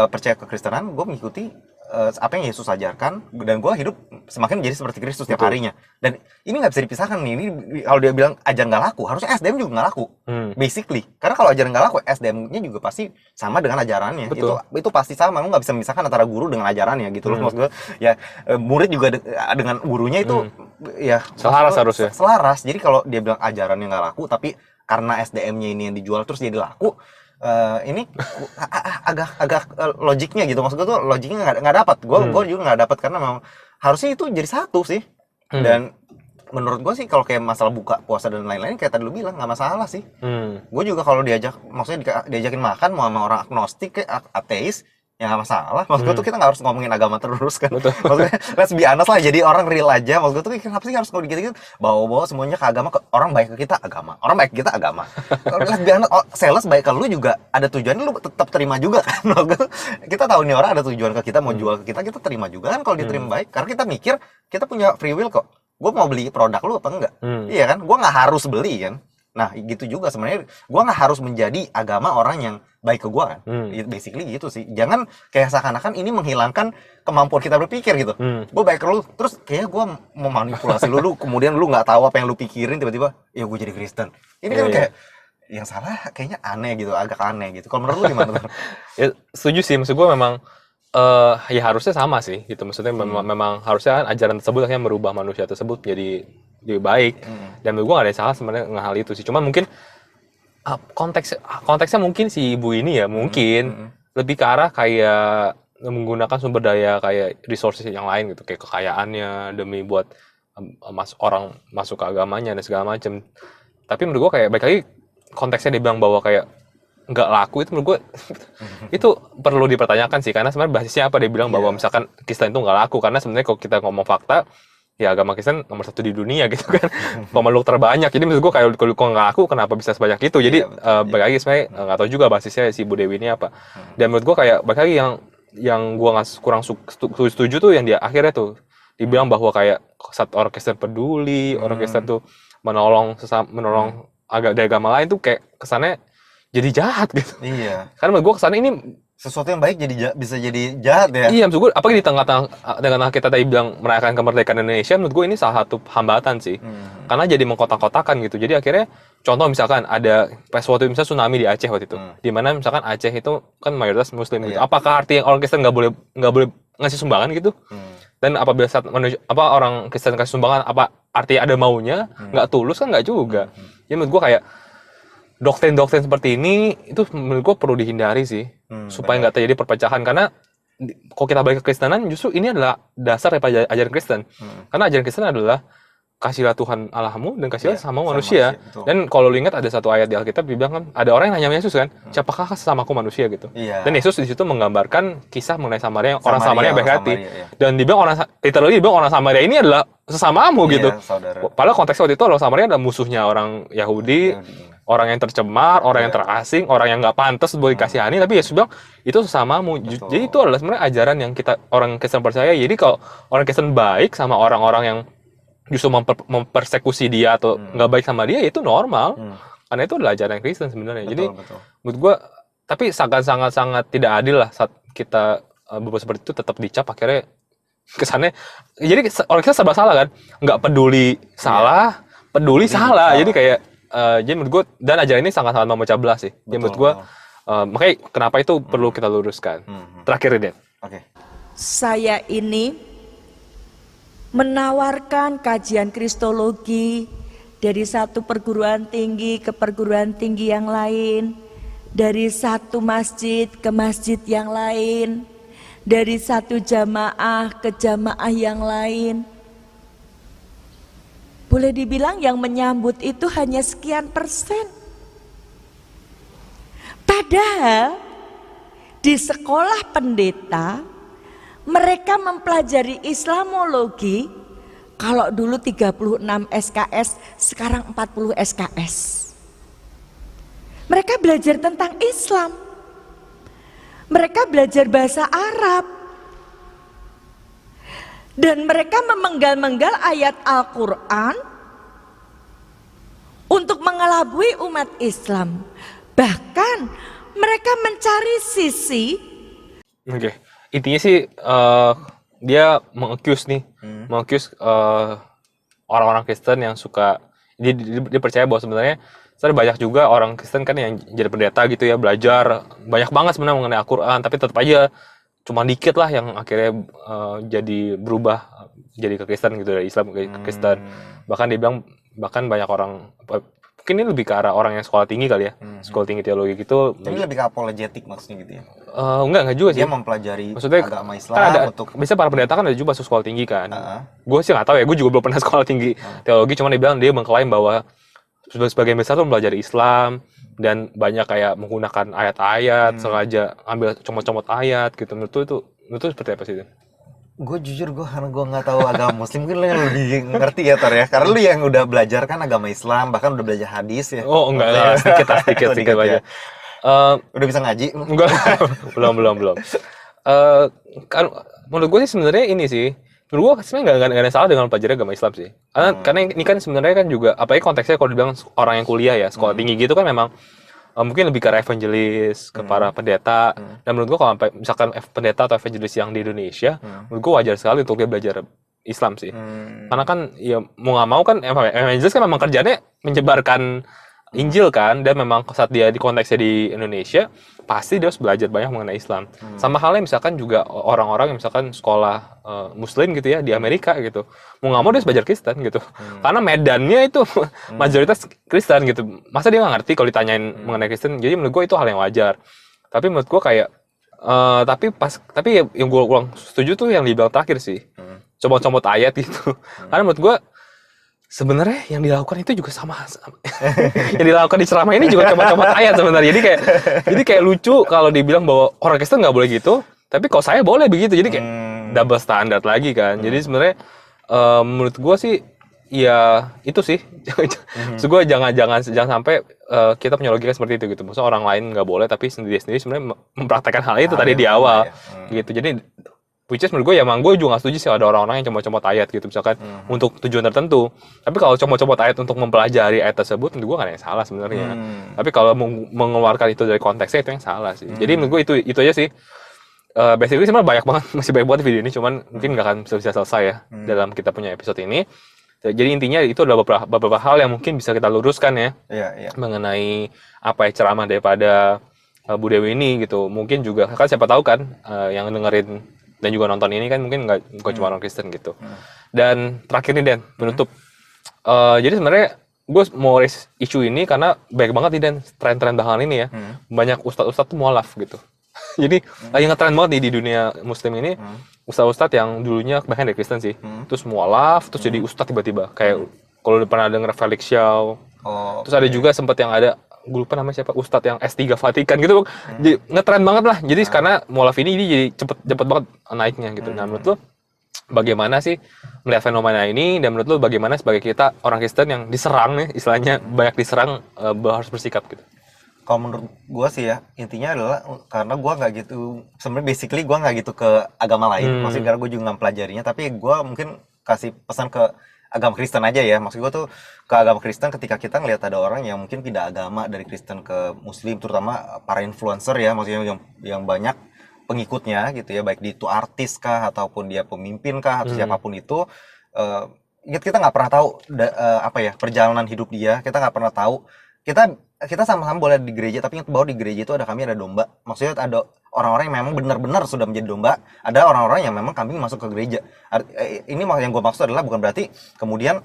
percaya ke Kristenan, gue mengikuti apa yang Yesus ajarkan dan gue hidup semakin menjadi seperti Kristus setiap harinya. Dan ini nggak bisa dipisahkan nih. Ini kalau dia bilang ajaran nggak laku, harusnya SDM juga nggak laku. Basically, karena kalau ajaran nggak laku, SDM-nya juga pasti sama dengan ajarannya. Itu pasti sama. Lu nggak bisa memisahkan antara guru dengan ajarannya gitu loh. Maksud gue ya murid juga dengan gurunya itu ya selaras harusnya. Selaras. Jadi kalau dia bilang ajarannya nggak laku, tapi karena SDM-nya ini yang dijual terus jadi laku, ini agak logiknya gitu. Maksud gue tuh logiknya nggak dapat. Gue juga nggak dapat karena memang harusnya itu jadi satu sih. Dan menurut gue sih kalau kayak masalah buka puasa dan lain-lain kayak tadi lu bilang nggak masalah sih. Gue juga kalau diajakin makan mau sama orang agnostik kayak ateis ya nggak masalah. Maksud gue tuh kita nggak harus ngomongin agama terus kan. Maksudnya let's be honest lah, jadi orang real aja. Maksud gue tuh kenapa sih harus ngomong gitu-gitu, bawa-bawa semuanya ke agama, orang baik ke kita agama, orang baik ke kita agama. Let's be honest, sales baik ke lu juga ada tujuan, lu tetap terima juga kan. Maksud gue kita tahu nih orang ada tujuan ke kita, mau jual ke kita terima juga kan kalau diterima baik, karena kita mikir kita punya free will kok. Gue mau beli produk lu apa enggak? Iya kan, gue nggak harus beli kan. Nah gitu juga sebenarnya, gue nggak harus menjadi agama orang yang baik ke gue kan. Basically gitu sih. Jangan kayak seakan-akan ini menghilangkan kemampuan kita berpikir gitu. Gue baik ke lu, terus kayaknya gue mau manipulasi lu, kemudian lu nggak tahu apa yang lu pikirin, tiba-tiba ya gue jadi Kristen. Ini kan kayak yang salah kayaknya aneh gitu, agak aneh gitu. Kalau menurut lu gimana tuh? Ya setuju sih, maksud gue memang ya harusnya sama sih gitu. Maksudnya memang harusnya kan ajaran tersebut akhirnya merubah manusia tersebut jadi lebih baik. Dan menurut gue gak ada salah sebenarnya hal itu sih. Cuma mungkin konteksnya mungkin si ibu ini ya mungkin lebih ke arah kayak menggunakan sumber daya kayak resources yang lain gitu, kayak kekayaannya demi buat orang masuk ke agamanya dan segala macam. Tapi menurut gue kayak baik lagi konteksnya dia bilang bahwa kayak nggak laku itu menurut gue itu perlu dipertanyakan sih, karena sebenarnya basisnya apa dia bilang bahwa misalkan Kristen itu nggak laku, karena sebenarnya kalau kita ngomong fakta ya agama Kristen nomor 1 di dunia gitu kan, pemeluk terbanyak. Jadi menurut gue kalau nggak laku kenapa bisa sebanyak itu. Jadi balik lagi sebenarnya nggak tahu juga basisnya si Bu Dewi ini apa. Dan menurut gue kayak balik lagi yang gue nggak kurang setuju tuh yang dia akhirnya tuh dibilang bahwa kayak saat orang Kristen peduli, orang Kristen tuh menolong agama lain tuh kayak kesannya jadi jahat gitu. Iya. Karena menurut gue kesannya ini Sesuatu yang baik bisa jadi jahat ya. iya, maksud gue apalagi di tengah-tengah kita tadi bilang merayakan kemerdekaan Indonesia, menurut gue ini salah satu hambatan sih. Karena jadi mengkotak-kotakan gitu. Jadi akhirnya contoh misalkan ada pas waktu misalnya tsunami di Aceh waktu itu. Di mana misalkan Aceh itu kan mayoritas muslim gitu. Apakah artinya orang Kristen nggak boleh ngasih sumbangan gitu? Dan apabila saat orang Kristen kasih sumbangan, apa artinya ada maunya? Nggak tulus kan nggak juga. Jadi menurut gue kayak doktrin-doktrin seperti ini itu menurut gue perlu dihindari sih, supaya nggak terjadi perpecahan. Karena kalau kita balik ke Kristenan, justru ini adalah dasar daripada ajaran Kristen. Karena ajaran Kristen adalah kasihlah Tuhan Allahmu dan kasihlah sama manusia. Dan kalau lu ingat ada satu ayat di Alkitab dibilang kan ada orang yang nanya Yesus kan, siapakah sesamaku manusia gitu. Dan Yesus di situ menggambarkan kisah mengenai Samaria, orang Samaria yang baik hati. Dan dibilang orang Samaria ini adalah sesamamu gitu. Padahal konteksnya waktu itu orang Samaria adalah musuhnya orang Yahudi. Orang yang tercemar, orang yang terasing, orang yang nggak pantas buat dikasihani, tapi Yesus bilang itu sesamamu. Jadi itu adalah sebenarnya ajaran yang kita orang Kristen percaya. Jadi kalau orang Kristen baik sama orang-orang yang justru mempersekusi dia atau nggak baik sama dia, itu normal. Karena itu adalah ajaran Kristen sebenarnya. Jadi menurut gue, tapi sangat tidak adil lah saat kita berbuat seperti itu tetap dicap akhirnya kesannya. Jadi orang kita serba salah kan, nggak peduli salah, peduli salah. Jadi kayak jadi menurut gue, dan ajaran ini sangat-sangat memecah belah sih. Jadi menurut gue, makanya kenapa itu perlu kita luruskan. Terakhir ini. Saya ini menawarkan kajian kristologi dari satu perguruan tinggi ke perguruan tinggi yang lain, dari satu masjid ke masjid yang lain, dari satu jamaah ke jamaah yang lain. Boleh dibilang yang menyambut itu hanya sekian persen. Padahal di sekolah pendeta mereka mempelajari Islamologi. Kalau dulu 36 SKS, sekarang 40 SKS. Mereka belajar tentang Islam. Mereka belajar bahasa Arab. Dan mereka memenggal-menggal ayat Al-Quran untuk mengelabui umat Islam. Bahkan mereka mencari sisi. Intinya sih dia meng-accuse orang-orang Kristen yang suka, dia percaya bahwa sebenarnya banyak juga orang Kristen kan yang jadi pendeta gitu ya, belajar banyak banget sebenarnya mengenai Al-Quran, tapi tetap aja cuma dikit lah yang akhirnya jadi berubah jadi ke Kristen gitu, dari Islam ke Kristen. Bahkan dia bilang banyak orang, mungkin ini lebih ke arah orang yang sekolah tinggi kali ya, sekolah tinggi teologi gitu. Tapi lebih ke apologetik maksudnya gitu ya? Enggak juga sih. Dia mempelajari maksudnya, agama Islam kan ada, untuk... biasanya para pendeta kan ada juga masuk sekolah tinggi kan. Gue sih nggak tahu ya, gue juga belum pernah sekolah tinggi teologi, cuman dia bilang dia mengklaim bahwa sebagian besar tuh mempelajari Islam dan banyak kayak menggunakan ayat-ayat, sengaja ambil comot-comot ayat gitu. Menurut itu seperti apa sih itu? Gue jujur, karena gue nggak tahu agama Muslim, mungkin lu yang lebih ngerti ya Tor ya, karena lu yang udah belajar kan agama Islam, bahkan udah belajar hadis ya. Oh enggak, sedikit aja. Udah bisa ngaji? Enggak, belum. Kan menurut gue sih sebenarnya ini sih, menurut gue sebenarnya nggak ada salah dengan pelajari agama Islam sih. Karena ini kan sebenarnya kan juga, apalagi konteksnya kalau dibilang orang yang kuliah ya, sekolah tinggi gitu kan memang mungkin lebih ke evangelis, ke para pendeta. Dan menurut gue kalau misalkan pendeta atau evangelis yang di Indonesia, menurut gue wajar sekali untuk dia belajar Islam sih. Karena kan ya mau nggak mau kan evangelis kan memang kerjanya menyebarkan Injil kan, dan memang saat dia di konteksnya di Indonesia pasti dia harus belajar banyak mengenai Islam. Sama halnya misalkan juga orang-orang yang misalkan sekolah Muslim gitu ya di Amerika gitu, mau nggak mau dia harus belajar Kristen gitu, karena medannya itu mayoritas Kristen gitu. Masa dia nggak ngerti kalau ditanyain mengenai Kristen? Jadi menurut gue itu hal yang wajar. Tapi menurut gue kayak tapi yang gue kurang setuju tuh yang dibilang terakhir sih, comot-comot ayat gitu. Karena menurut gue sebenarnya yang dilakukan itu juga sama. Yang dilakukan di ceramah ini juga comot-comot ayat sebenarnya. Jadi kayak lucu kalau dibilang bahwa orang Kristen nggak boleh gitu, tapi kok saya boleh begitu. Jadi kayak double standard lagi kan. Jadi sebenarnya menurut gue sih ya itu sih. Maksud gue jangan sampai kita punya logika seperti itu gitu. Maksudnya orang lain nggak boleh, tapi sendiri sebenarnya mempraktekkan hal itu tadi di awal gitu. Jadi which is menurut gue ya emang gue juga gak setuju sih ada orang-orang yang comot-comot ayat gitu misalkan untuk tujuan tertentu. Tapi kalau comot-comot ayat untuk mempelajari ayat tersebut menurut gue gak ada yang salah sebenarnya. Tapi kalau mengeluarkan itu dari konteksnya itu yang salah sih. Jadi menurut gue itu aja sih. Basically sebenarnya banyak banget, masih banyak banget video ini, cuman mungkin gak akan bisa selesai ya dalam kita punya episode ini. Jadi intinya itu adalah beberapa hal yang mungkin bisa kita luruskan ya mengenai apa ya ceramah daripada Bu Dewi ini gitu. Mungkin juga kan siapa tahu kan yang dengerin dan juga nonton ini kan mungkin nggak cuma orang Kristen gitu. Dan terakhir nih Den, penutup. Jadi sebenarnya gue mau raise isu ini karena banyak banget nih Den, tren-tren belakangan ini ya. Banyak ustadz-ustadz tuh mualaf gitu. Jadi lagi ngetren banget nih di dunia muslim ini. Ustadz-ustadz yang dulunya bahkan dari Kristen sih. Terus mualaf, terus jadi ustadz tiba-tiba. Kayak kalau pernah denger Felix Shaw. Terus ada juga sempat yang ada, gue lupa namanya siapa, Ustadz yang S3 Vatikan gitu. Jadi ngetren banget lah. Jadi karena mualaf ini jadi cepet banget naiknya gitu. Nah menurut lo bagaimana sih melihat fenomena ini, dan menurut lo bagaimana sebagai kita orang Kristen yang diserang nih, istilahnya banyak diserang, harus bersikap gitu? Kalau menurut gue sih ya, intinya adalah karena gue nggak gitu, sebenarnya basically gue nggak gitu ke agama lain. Maksudnya karena gue juga nggak pelajarinya, tapi gue mungkin kasih pesan ke agama Kristen aja ya. Maksud gue tuh ke agama Kristen ketika kita ngelihat ada orang yang mungkin pindah agama dari Kristen ke Muslim, terutama para influencer ya, maksudnya yang banyak pengikutnya gitu ya, baik itu artis kah ataupun dia pemimpin kah atau siapapun itu, kita nggak pernah tahu apa ya perjalanan hidup dia. Kita nggak pernah tahu. Kita sama-sama boleh di gereja, tapi yang bahwa di gereja itu kami ada domba. Maksudnya ada orang-orang yang memang benar-benar sudah menjadi domba, ada orang-orang yang memang kambing masuk ke gereja. Ini yang gue maksud adalah bukan berarti kemudian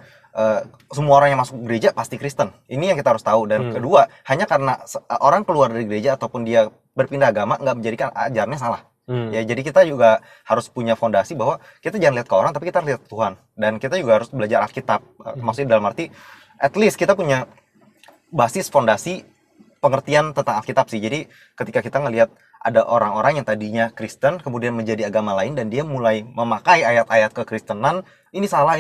semua orang yang masuk gereja pasti Kristen. Ini yang kita harus tahu. Dan kedua, hanya karena orang keluar dari gereja ataupun dia berpindah agama nggak menjadikan ajarannya salah. Ya, jadi kita juga harus punya fondasi bahwa kita jangan lihat ke orang, tapi kita lihat ke Tuhan. Dan kita juga harus belajar Alkitab. Maksudnya dalam arti, at least kita punya basis fondasi pengertian tentang Alkitab sih. Jadi ketika kita ngelihat ada orang-orang yang tadinya Kristen kemudian menjadi agama lain dan dia mulai memakai ayat-ayat kekristenan, ini salah,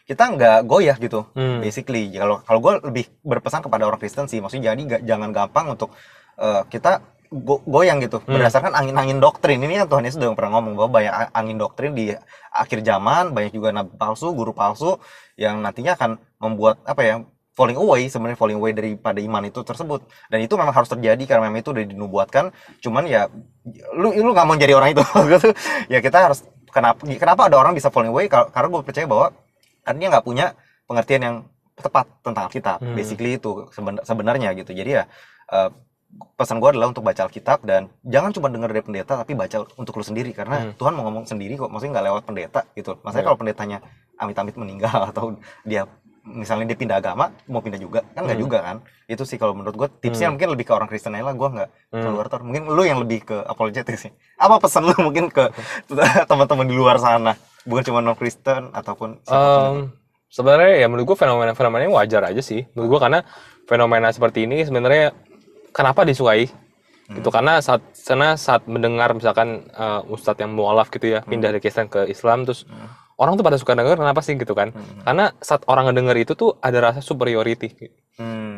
kita nggak goyah gitu. Basically, kalau gue lebih berpesan kepada orang Kristen sih, maksudnya jadi jangan gampang untuk kita goyang gitu berdasarkan angin-angin doktrin. Ini kan Tuhan Yesus sudah pernah ngomong bahwa banyak angin doktrin di akhir zaman, banyak juga nabi palsu, guru palsu yang nantinya akan membuat falling away daripada iman itu tersebut. Dan itu memang harus terjadi karena memang itu udah dinubuatkan. Cuman ya lu nggak mau jadi orang itu. Ya kita harus, kenapa ada orang bisa falling away, karena gue percaya bahwa karena dia nggak punya pengertian yang tepat tentang Alkitab. Basically itu sebenarnya gitu. Jadi ya pesan gue adalah untuk baca Alkitab dan jangan cuma dengar dari pendeta, tapi baca untuk lu sendiri, karena Tuhan mau ngomong sendiri kok. Maksudnya nggak lewat pendeta gitu. Maksudnya kalau pendetanya amit-amit meninggal atau dia misalnya dia pindah agama, mau pindah juga kan nggak juga kan. Itu sih kalau menurut gue tipsnya mungkin lebih ke orang Kristen aja lah. Gue nggak keluar tuh. Mungkin lu yang lebih ke apologetik sih. Apa pesan lu mungkin ke teman-teman di luar sana, bukan cuma non Kristen ataupun sebenarnya ya menurut gue fenomena wajar aja sih menurut gue, karena fenomena seperti ini sebenarnya kenapa disukai gitu, karena saat mendengar misalkan ustadz yang mualaf gitu ya pindah dari Kristen ke Islam, terus orang tuh pada suka denger, kenapa sih gitu kan? Karena saat orang ngedenger itu tuh ada rasa superiority.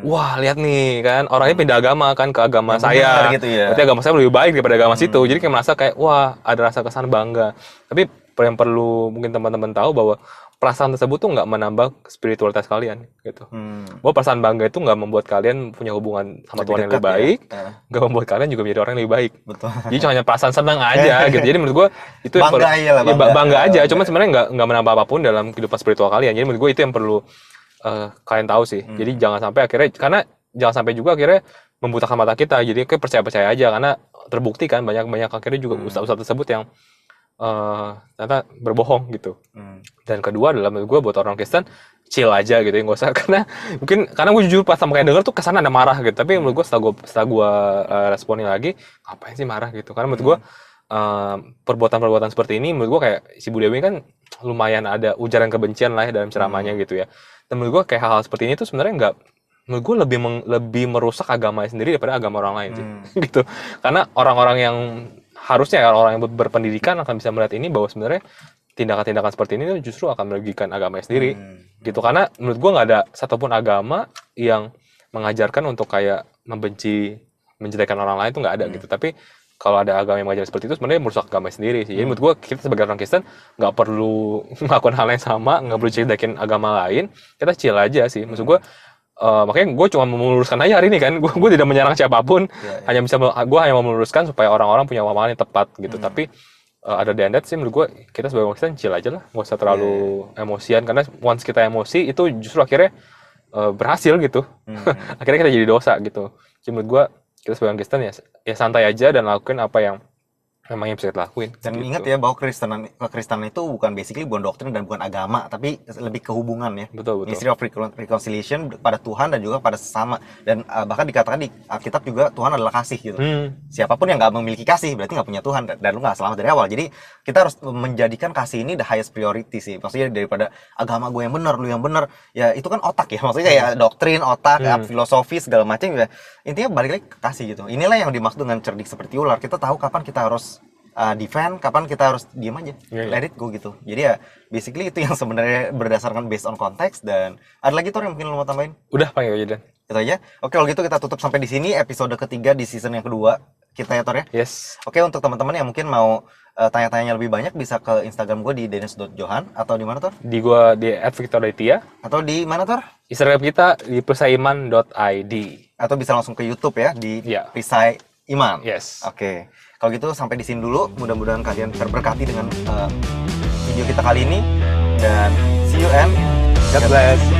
Wah, lihat nih kan, orangnya pindah agama kan ke agama saya. Gitu ya. Berarti agama saya lebih baik daripada agama situ. Jadi kayak merasa kayak wah, ada rasa kesan bangga. Tapi yang perlu mungkin teman-teman tahu bahwa perasaan tersebut tuh nggak menambah spiritualitas kalian gitu. Bahwa perasaan bangga itu nggak membuat kalian punya hubungan sama Tuhan yang lebih baik, nggak membuat kalian juga menjadi orang yang lebih baik. Betul. Jadi cuma hanya perasaan senang aja gitu. Jadi menurut gue itu bangga aja. Cuma sebenarnya nggak menambah apapun dalam kehidupan spiritual kalian. Jadi menurut gue itu yang perlu kalian tahu sih. Jadi jangan sampai akhirnya juga akhirnya membutakan mata kita. Jadi kayak percaya aja, karena terbukti kan banyak akhirnya juga ustadz tersebut yang ternyata berbohong gitu. Dan kedua adalah menurut gue buat orang Kristen chill aja gitu ya, nggak usah, karena gue jujur pas sama kayak denger tuh kesan ada marah gitu, tapi menurut gue setelah gue responin lagi, ngapain sih marah gitu, karena menurut gue perbuatan-perbuatan seperti ini menurut gue kayak si Bu Dewi kan lumayan ada ujaran kebencian lah ya dalam ceramahnya gitu ya. Dan menurut gue kayak hal-hal seperti ini tuh sebenarnya nggak, menurut gue lebih merusak agamanya sendiri daripada agama orang lain sih gitu. Karena orang-orang yang harusnya orang-orang yang berpendidikan akan bisa melihat ini bahwa sebenarnya tindakan-tindakan seperti ini tuh justru akan merugikan agamanya sendiri gitu. Karena menurut gue nggak ada satupun agama yang mengajarkan untuk kayak membenci, menjelekkan orang lain tuh nggak ada gitu. Tapi kalau ada agama yang mengajar seperti itu sebenarnya merusak agama sendiri sih. Jadi menurut gue kita sebagai orang Kristen nggak perlu melakukan hal yang sama, nggak perlu jelekin agama lain. Kita chill aja sih. Maksud gue makanya gue cuma meluruskan aja hari ini kan. Gue tidak menyerang siapapun. Hanya gue hanya mau meluruskan supaya orang-orang punya pemahaman yang tepat gitu. Tapi ada that sih menurut gue kita sebagai orang Kristen chill aja lah, nggak usah terlalu emosian. Karena once kita emosi itu justru akhirnya berhasil gitu. Akhirnya kita jadi dosa gitu. Jadi menurut gue kita sebagai orang Kristen ya santai aja dan lakuin apa yang memang bisa kita lakuin. Dan gitu. ingat ya bahwa kekristenan itu bukan basically bukan doktrin dan bukan agama, tapi lebih ke hubungan ya. Betul. Ministry of Reconciliation pada Tuhan dan juga pada sesama. Dan bahkan dikatakan di Alkitab juga Tuhan adalah kasih gitu. Siapapun yang nggak memiliki kasih berarti nggak punya Tuhan dan lu nggak selamat dari awal. Jadi kita harus menjadikan kasih ini the highest priority sih. Maksudnya daripada agama gue yang benar, lu yang benar, ya itu kan otak ya. Maksudnya kayak doktrin, otak, filosofi segala macam ya. Intinya balik lagi ke kasih gitu. Inilah yang dimaksud dengan cerdik seperti ular. Kita tahu kapan kita harus defend, kapan kita harus diam aja, let it go gitu. Jadi ya basically itu yang sebenarnya berdasarkan based on konteks. Dan ada lagi Tor yang mungkin lo mau tambahin? Udah pakai aja dan Itu aja. Oke, kalau gitu kita tutup sampai di sini episode ketiga di season yang kedua kita ya Tor ya. yes. Oke, untuk teman-teman yang mungkin mau tanya-tanya lebih banyak bisa ke Instagram gue di dennis.johan atau di mana Tor? Di gua di @victoria Atau di mana Tor? Instagram kita di persaiman.id. Atau bisa langsung ke YouTube ya di Iya. Perisai Iman. Yes. Oke. Kalau gitu sampai di sini dulu. Mudah-mudahan kalian terberkati dengan video kita kali ini dan see you and God bless.